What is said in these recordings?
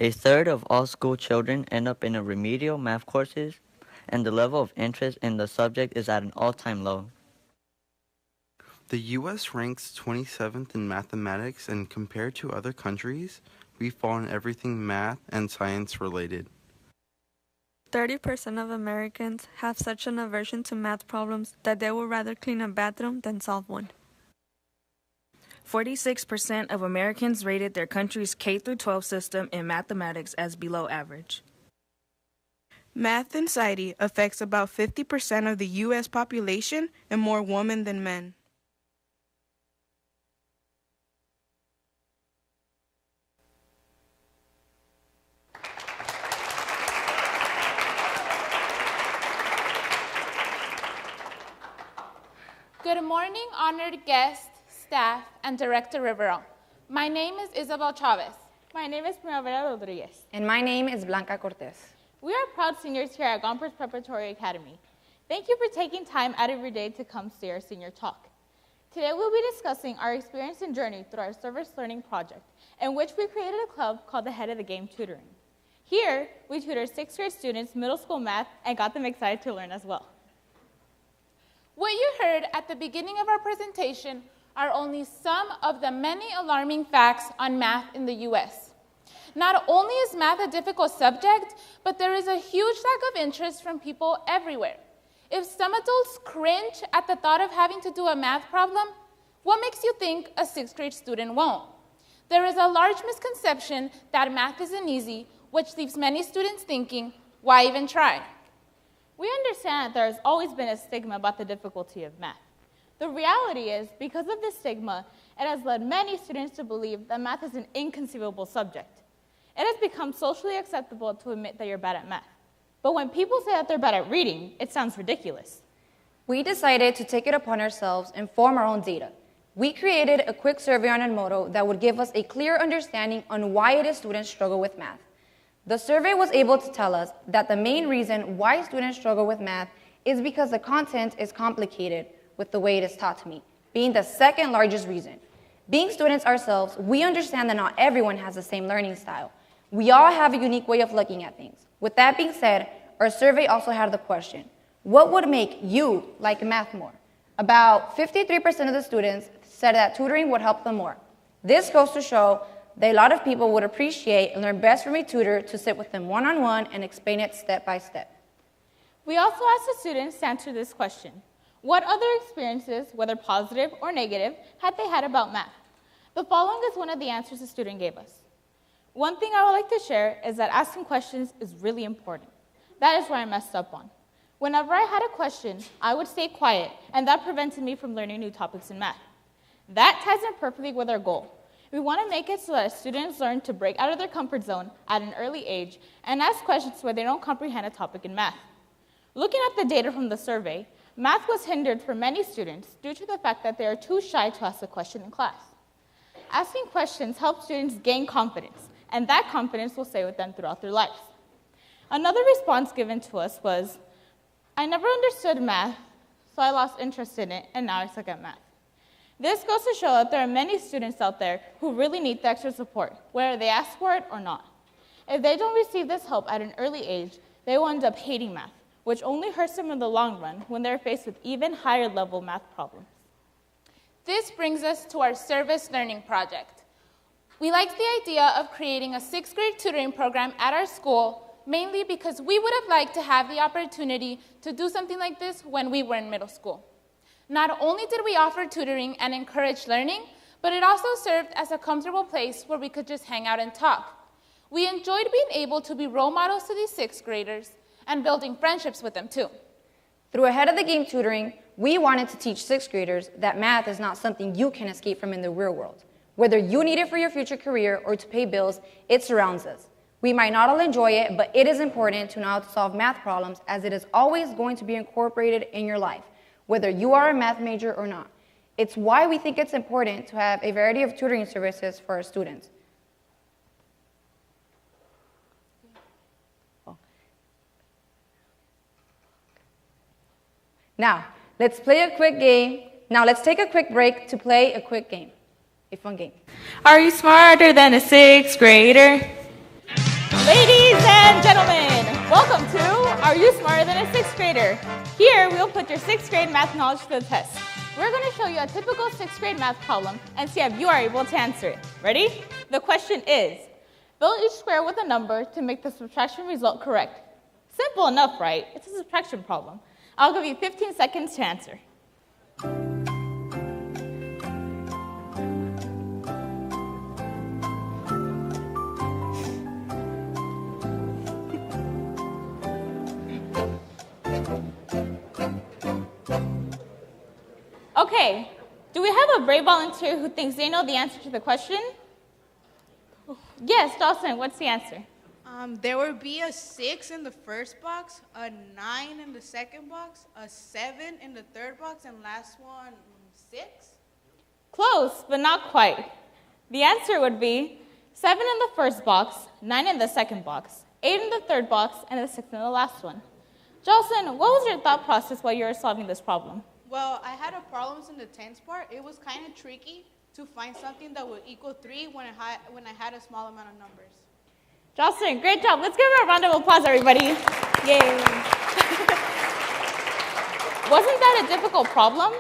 A third of all school children end up in a remedial math courses, and the level of interest in the subject is at an all-time low. The U.S. ranks 27th in mathematics, and compared to other countries, we fall in everything math and science related. 30% of Americans have such an aversion to math problems that they would rather clean a bathroom than solve one. 46% of Americans rated their country's K-12 system in mathematics as below average. Math anxiety affects about 50% of the U.S. population and more women than men. Good morning, honored guests, staff, and Director Rivero. My name is Isabel Chavez. My name is Primavera Rodriguez. And my name is Blanca Cortez. We are proud seniors here at Gompers Preparatory Academy. Thank you for taking time out of your day to come see our senior talk. Today we'll be discussing our experience and journey through our service learning project, in which we created a club called the Head of the Game Tutoring. Here, we tutor 6th grade students middle school math and got them excited to learn as well. What you heard at the beginning of our presentation are only some of the many alarming facts on math in the U.S. Not only is math a difficult subject, but there is a huge lack of interest from people everywhere. If some adults cringe at the thought of having to do a math problem, what makes you think a 6th grade student won't? There is a large misconception that math isn't easy, which leaves many students thinking, why even try? We understand that there has always been a stigma about the difficulty of math. The reality is, because of this stigma, it has led many students to believe that math is an inconceivable subject. It has become socially acceptable to admit that you're bad at math. But when people say that they're bad at reading, it sounds ridiculous. We decided to take it upon ourselves and form our own data. We created a quick survey on Edmodo that would give us a clear understanding on why it is students struggle with math. The survey was able to tell us that the main reason why students struggle with math is because the content is complicated with the way it is taught to me, being the second largest reason. Being students ourselves, we understand that not everyone has the same learning style. We all have a unique way of looking at things. With that being said, our survey also had the question, what would make you like math more? About 53% of the students said that tutoring would help them more. This goes to show that a lot of people would appreciate and learn best from a tutor to sit with them one-on-one and explain it step by step. We also asked the students to answer this question. What other experiences, whether positive or negative, had they had about math? The following is one of the answers the student gave us. One thing I would like to share is that asking questions is really important. That is where I messed up on. Whenever I had a question, I would stay quiet, and that prevented me from learning new topics in math. That ties in perfectly with our goal. We want to make it so that students learn to break out of their comfort zone at an early age and ask questions where they don't comprehend a topic in math. Looking at the data from the survey, math was hindered for many students due to the fact that they are too shy to ask a question in class. Asking questions helps students gain confidence, and that confidence will stay with them throughout their lives. Another response given to us was, I never understood math, so I lost interest in it, and now I suck at math. This goes to show that there are many students out there who really need the extra support, whether they ask for it or not. If they don't receive this help at an early age, they will end up hating math, which only hurts them in the long run when they're faced with even higher level math problems. This brings us to our service learning project. We liked the idea of creating a 6th grade tutoring program at our school, mainly because we would have liked to have the opportunity to do something like this when we were in middle school. Not only did we offer tutoring and encourage learning, but it also served as a comfortable place where we could just hang out and talk. We enjoyed being able to be role models to these 6th graders and building friendships with them too. Through Ahead of the Game Tutoring, we wanted to teach 6th graders that math is not something you can escape from in the real world. Whether you need it for your future career or to pay bills, it surrounds us. We might not all enjoy it, but it is important to know how to solve math problems, as it is always going to be incorporated in your life, whether you are a math major or not. It's why we think it's important to have a variety of tutoring services for our students. Now, let's play a quick game. Now, let's take a quick break to play a quick game, a fun game. Are you smarter than a 6th grader? Ladies and gentlemen, welcome to Are You Smarter Than a Sixth Grader? Here, we'll put your sixth grade math knowledge to the test. We're going to show you a typical sixth grade math problem and see if you are able to answer it. Ready? The question is, fill each square with a number to make the subtraction result correct. Simple enough, right? It's a subtraction problem. I'll give you 15 seconds to answer. Okay, do we have a brave volunteer who thinks they know the answer to the question? Yes, Dawson, what's the answer? There will be a 6 in the first box, a 9 in the second box, a 7 in the third box, and last one, 6? Close, but not quite. The answer would be 7 in the first box, 9 in the second box, 8 in the third box, and a 6 in the last one. Jolson, what was your thought process while you were solving this problem? Well, I had a problems in the tens part. It was kind of tricky to find something that would equal 3 when I had a small amount of numbers. Jolson, great job. Let's give her a round of applause, everybody. Yay. Wasn't that a difficult problem?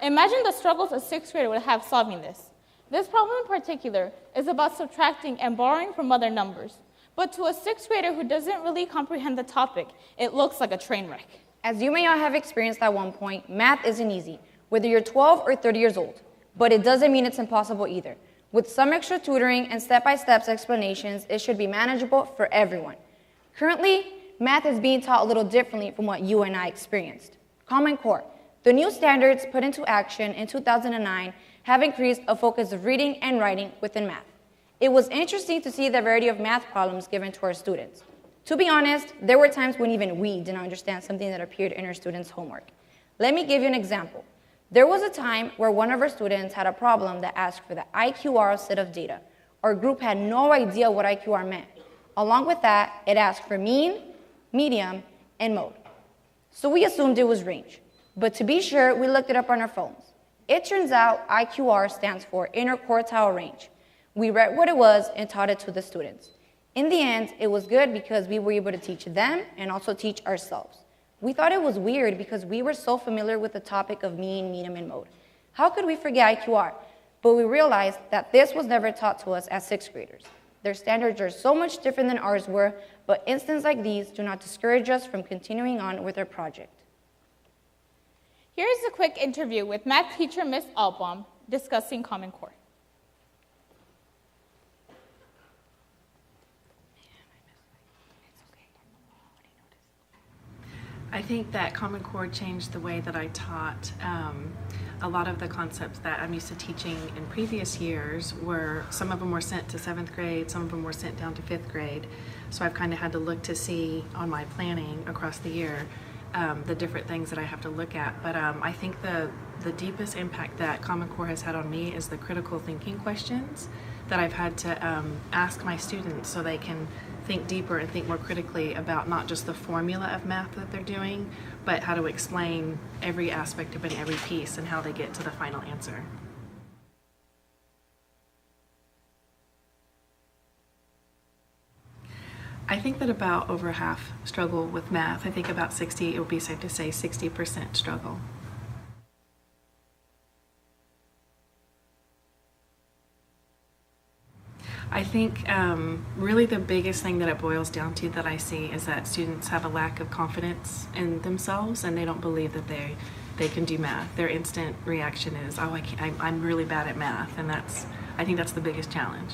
Imagine the struggles a sixth grader would have solving this. This problem in particular is about subtracting and borrowing from other numbers. But to a sixth grader who doesn't really comprehend the topic, it looks like a train wreck. As you may all have experienced at one point, math isn't easy, whether you're 12 or 30 years old. But it doesn't mean it's impossible either. With some extra tutoring and step-by-step explanations, it should be manageable for everyone. Currently, math is being taught a little differently from what you and I experienced. Common Core, the new standards put into action in 2009 have increased a focus of reading and writing within math. It was interesting to see the variety of math problems given to our students. To be honest, there were times when even we did not understand something that appeared in our students' homework. Let me give you an example. There was a time where one of our students had a problem that asked for the IQR set of data. Our group had no idea what IQR meant. Along with that, it asked for mean, medium, and mode. So we assumed it was range. But to be sure, we looked it up on our phones. It turns out IQR stands for interquartile range. We read what it was and taught it to the students. In the end, it was good because we were able to teach them and also teach ourselves. We thought it was weird because we were so familiar with the topic of mean, medium, and mode. How could we forget IQR? But we realized that this was never taught to us as sixth graders. Their standards are so much different than ours were, but instances like these do not discourage us from continuing on with our project. Here's a quick interview with math teacher Miss Albaum discussing Common Core. I think that Common Core changed the way that I taught. A lot of the concepts that I'm used to teaching in previous years were, some of them were sent to 7th grade, some of them were sent down to 5th grade. So I've kind of had to look to see on my planning across the year the different things that I have to look at. But I think the deepest impact that Common Core has had on me is the critical thinking questions that I've had to ask my students so they can think deeper and think more critically about not just the formula of math that they're doing, but how to explain every aspect of it, every piece, and how they get to the final answer. I think that about over half struggle with math. I think about 60, it would be safe to say 60% struggle. I think really the biggest thing that it boils down to that I see is that students have a lack of confidence in themselves and they don't believe that they can do math. Their instant reaction is, oh, I'm really bad at math, and I think that's the biggest challenge.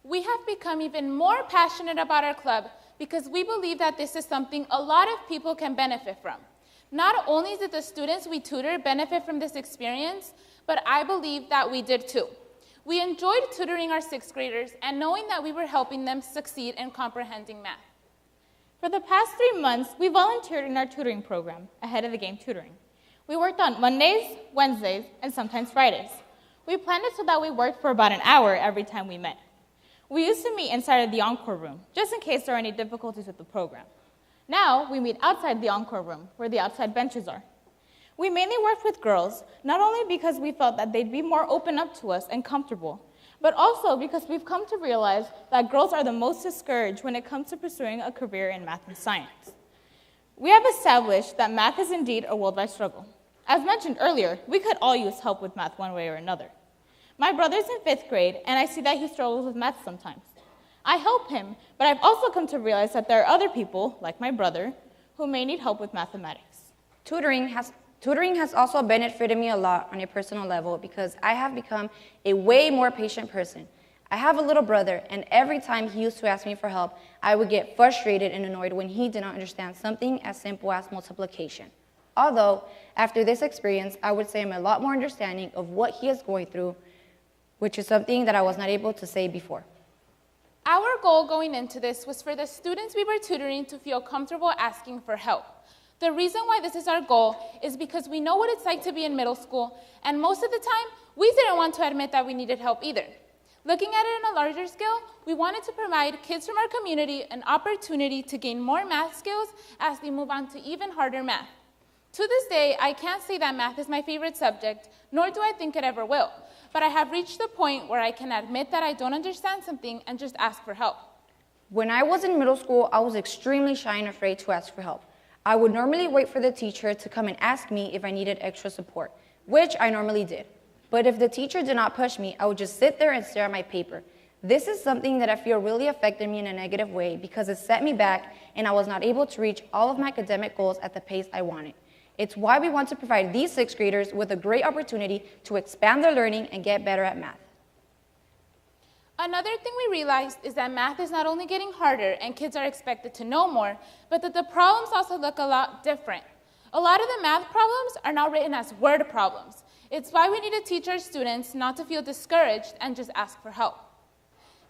We have become even more passionate about our club because we believe that this is something a lot of people can benefit from. Not only did the students we tutor benefit from this experience, but I believe that we did too. We enjoyed tutoring our sixth graders and knowing that we were helping them succeed in comprehending math. For the past 3 months, we volunteered in our tutoring program, Ahead of the Game Tutoring. We worked on Mondays, Wednesdays, and sometimes Fridays. We planned it so that we worked for about an hour every time we met. We used to meet inside of the Encore room, just in case there are any difficulties with the program. Now, we meet outside the Encore room, where the outside benches are. We mainly worked with girls, not only because we felt that they'd be more open up to us and comfortable, but also because we've come to realize that girls are the most discouraged when it comes to pursuing a career in math and science. We have established that math is indeed a worldwide struggle. As mentioned earlier, we could all use help with math one way or another. My brother's in 5th grade, and I see that he struggles with math sometimes. I help him, but I've also come to realize that there are other people, like my brother, who may need help with mathematics. Tutoring has also benefited me a lot on a personal level because I have become a way more patient person. I have a little brother, and every time he used to ask me for help, I would get frustrated and annoyed when he did not understand something as simple as multiplication. Although, after this experience, I would say I'm a lot more understanding of what he is going through, which is something that I was not able to say before. Our goal going into this was for the students we were tutoring to feel comfortable asking for help. The reason why this is our goal is because we know what it's like to be in middle school, and most of the time, we didn't want to admit that we needed help either. Looking at it on a larger scale, we wanted to provide kids from our community an opportunity to gain more math skills as they move on to even harder math. To this day, I can't say that math is my favorite subject, nor do I think it ever will, but I have reached the point where I can admit that I don't understand something and just ask for help. When I was in middle school, I was extremely shy and afraid to ask for help. I would normally wait for the teacher to come and ask me if I needed extra support, which I normally did. But if the teacher did not push me, I would just sit there and stare at my paper. This is something that I feel really affected me in a negative way because it set me back and I was not able to reach all of my academic goals at the pace I wanted. It's why we want to provide these 6th graders with a great opportunity to expand their learning and get better at math. Another thing we realized is that math is not only getting harder and kids are expected to know more, but that the problems also look a lot different. A lot of the math problems are now written as word problems. It's why we need to teach our students not to feel discouraged and just ask for help.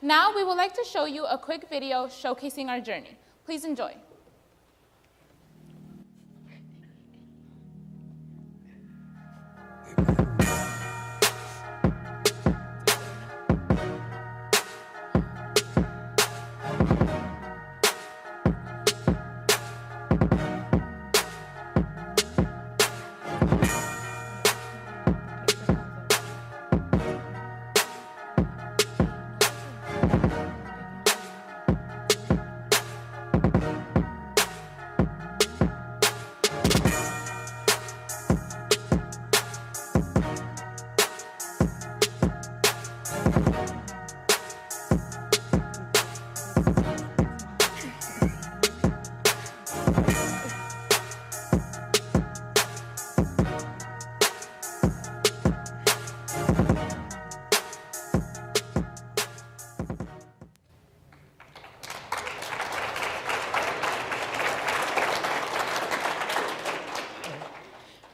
Now we would like to show you a quick video showcasing our journey. Please enjoy.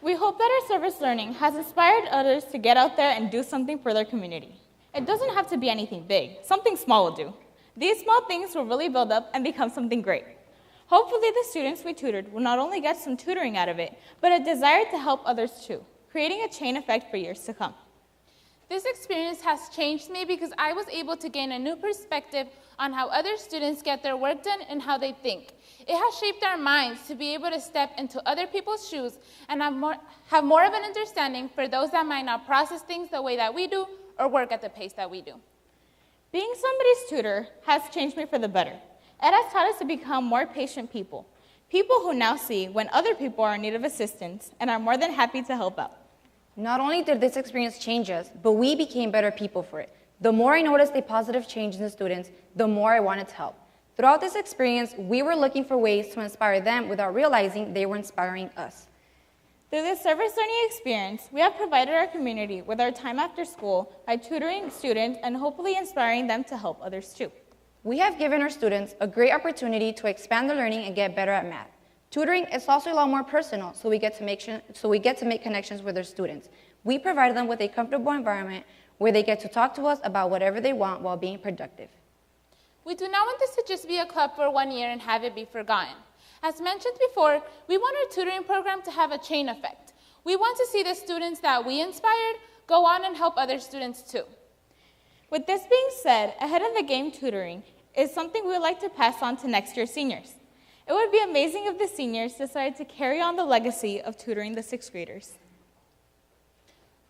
We hope that our service learning has inspired others to get out there and do something for their community. It doesn't have to be anything big. Something small will do. These small things will really build up and become something great. Hopefully the students we tutored will not only get some tutoring out of it, but a desire to help others too, creating a chain effect for years to come. This experience has changed me because I was able to gain a new perspective on how other students get their work done and how they think. It has shaped our minds to be able to step into other people's shoes and have more of an understanding for those that might not process things the way that we do or work at the pace that we do. Being somebody's tutor has changed me for the better. It has taught us to become more patient people, people who now see when other people are in need of assistance and are more than happy to help out. Not only did this experience change us, but we became better people for it. The more I noticed a positive change in the students, the more I wanted to help. Throughout this experience, we were looking for ways to inspire them without realizing they were inspiring us. Through this service learning experience, we have provided our community with our time after school by tutoring students and hopefully inspiring them to help others too. We have given our students a great opportunity to expand their learning and get better at math. Tutoring is also a lot more personal, so we get to make connections with our students. We provide them with a comfortable environment where they get to talk to us about whatever they want while being productive. We do not want this to just be a club for 1 year and have it be forgotten. As mentioned before, we want our tutoring program to have a chain effect. We want to see the students that we inspired go on and help other students too. With this being said, ahead of the game tutoring is something we would like to pass on to next year's seniors. It would be amazing if the seniors decided to carry on the legacy of tutoring the sixth graders.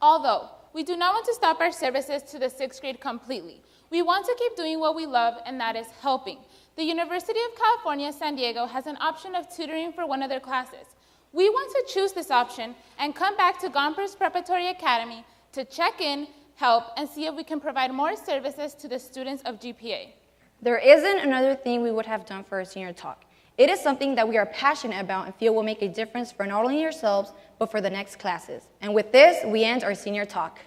Although we do not want to stop our services to the sixth grade completely, we want to keep doing what we love, and that is helping. The University of California, San Diego has an option of tutoring for one of their classes. We want to choose this option and come back to Gompers Preparatory Academy to check in, help, and see if we can provide more services to the students of GPA. There isn't another thing we would have done for our senior talk. It is something that we are passionate about and feel will make a difference for not only yourselves, but for the next classes. And with this, we end our senior talk.